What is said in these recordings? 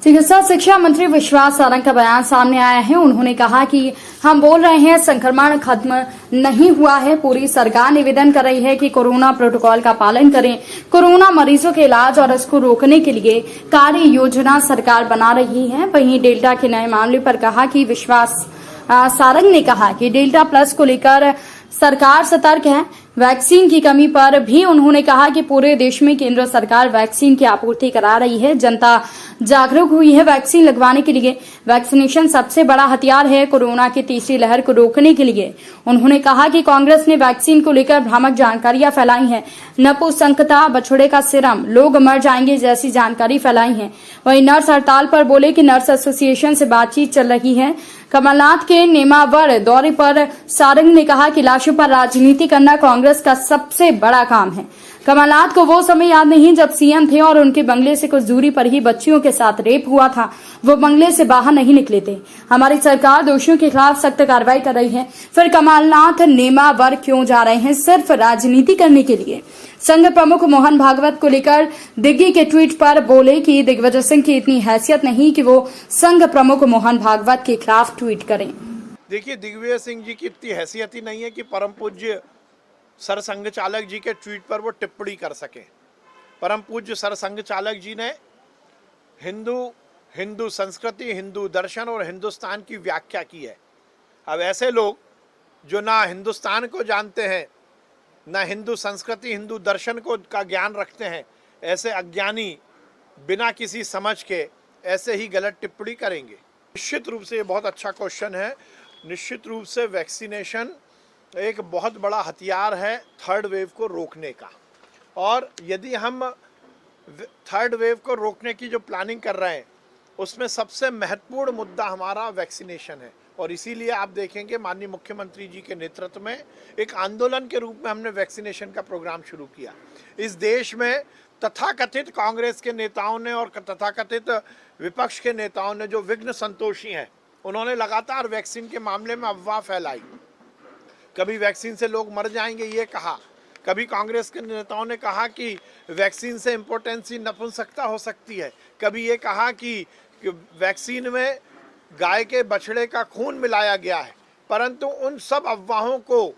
चिकित्सा शिक्षा मंत्री विश्वास सारंग का बयान सामने आया है। उन्होंने कहा कि हम बोल रहे हैं संक्रमण खत्म नहीं हुआ है। पूरी सरकार निवेदन कर रही है कि कोरोना प्रोटोकॉल का पालन करें। कोरोना मरीजों के इलाज और इसको रोकने के लिए कार्य योजना सरकार बना रही है। वहीं डेल्टा के नए मामले पर कहा कि विश्वास सारंग ने कहा कि डेल्टा प्लस को लेकर सरकार सतर्क है। वैक्सीन की कमी पर भी उन्होंने कहा कि पूरे देश में केंद्र सरकार वैक्सीन की आपूर्ति करा रही है। जनता जागरूक हुई है वैक्सीन लगवाने के लिए। वैक्सीनेशन सबसे बड़ा हथियार है कोरोना की तीसरी लहर को रोकने के लिए। उन्होंने कहा कि कांग्रेस ने वैक्सीन को लेकर भ्रामक जानकारियां फैलाई हैं। नपुंसकता, बछड़े का सिरम, लोग मर जाएंगे जैसी जानकारी फैलाई है। वहीं नर्स हड़ताल पर बोले कि नर्स एसोसिएशन से बातचीत चल रही है। कमलनाथ के नेमावर दौरे पर सारंग ने कहा कि लाशों पर राजनीति करना कांग्रेस का सबसे बड़ा काम है। कमलनाथ को वो समय याद नहीं जब सीएम थे और उनके बंगले से कुछ दूरी पर ही बच्चियों के साथ रेप हुआ था। वो बंगले से बाहर नहीं निकले थे। हमारी सरकार दोषियों के खिलाफ सख्त कार्रवाई कर रही है। फिर कमलनाथ नेमावर क्यों जा रहे हैं? सिर्फ राजनीति करने के लिए। संघ प्रमुख मोहन भागवत को लेकर दिग्गी के ट्वीट पर बोले कि दिग्विजय सिंह की इतनी हैसियत नहीं कि वो संघ प्रमुख मोहन भागवत के खिलाफ ट्वीट करें। देखिए, दिग्विजय सिंह जी की इतनी हैसियत ही नहीं है कि परम पूज्य सर संघ चालक जी के ट्वीट पर वो टिप्पणी कर सके। परम पूज्य सर संघ चालक जी ने हिंदू संस्कृति, हिंदू दर्शन और हिंदुस्तान की व्याख्या की है। अब ऐसे लोग जो ना हिंदुस्तान को जानते हैं, ना हिंदू संस्कृति, हिंदू दर्शन को का ज्ञान रखते हैं, ऐसे अज्ञानी बिना किसी समझ के ऐसे ही गलत टिप्पणी करेंगे। निश्चित रूप से ये बहुत अच्छा क्वेश्चन है। निश्चित रूप से वैक्सीनेशन एक बहुत बड़ा हथियार है थर्ड वेव को रोकने का। और यदि हम थर्ड वेव को रोकने की जो प्लानिंग कर रहे हैं उसमें सबसे महत्वपूर्ण मुद्दा हमारा वैक्सीनेशन है। और इसीलिए आप देखेंगे माननीय मुख्यमंत्री जी के नेतृत्व में एक आंदोलन के रूप में हमने वैक्सीनेशन का प्रोग्राम शुरू किया। इस देश में तथाकथित कांग्रेस के नेताओं ने और तथाकथित विपक्ष के नेताओं ने जो विघ्न संतोषी हैं, उन्होंने लगातार वैक्सीन के मामले में अफवाह फैलाई। कभी वैक्सीन से लोग मर जाएंगे ये कहा, कभी कांग्रेस के नेताओं ने कहा कि वैक्सीन से इम्पोर्टेंसी नपुंसकता हो सकती है, कभी ये कहा कि वैक्सीन में गाय के बछड़े का खून मिलाया गया है। परंतु उन सब अफवाहों को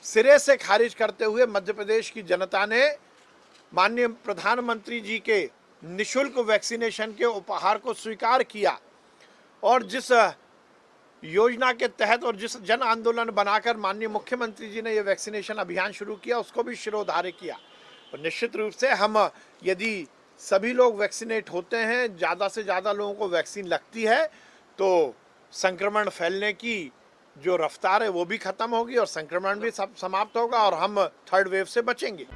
सिरे से खारिज करते हुए मध्य प्रदेश की जनता ने माननीय प्रधानमंत्री जी के निःशुल्क वैक्सीनेशन के उपहार को स्वीकार किया। और जिस योजना के तहत और जिस जन आंदोलन बनाकर माननीय मुख्यमंत्री जी ने ये वैक्सीनेशन अभियान शुरू किया, उसको भी शिरोधार्य किया। और निश्चित रूप से हम यदि सभी लोग वैक्सीनेट होते हैं, ज़्यादा से ज़्यादा लोगों को वैक्सीन लगती है, तो संक्रमण फैलने की जो रफ्तार है वो भी खत्म होगी और संक्रमण भी सब समाप्त होगा और हम थर्ड वेव से बचेंगे।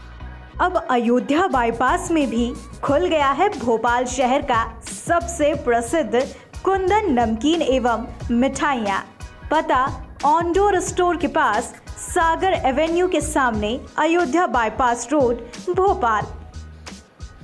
अब अयोध्या बाईपास में भी खुल गया है भोपाल शहर का सबसे प्रसिद्ध कुंदन नमकीन एवं मिठाइयाँ। पता ऑन डोर स्टोर के पास, सागर एवेन्यू के सामने, अयोध्या बाईपास रोड, भोपाल।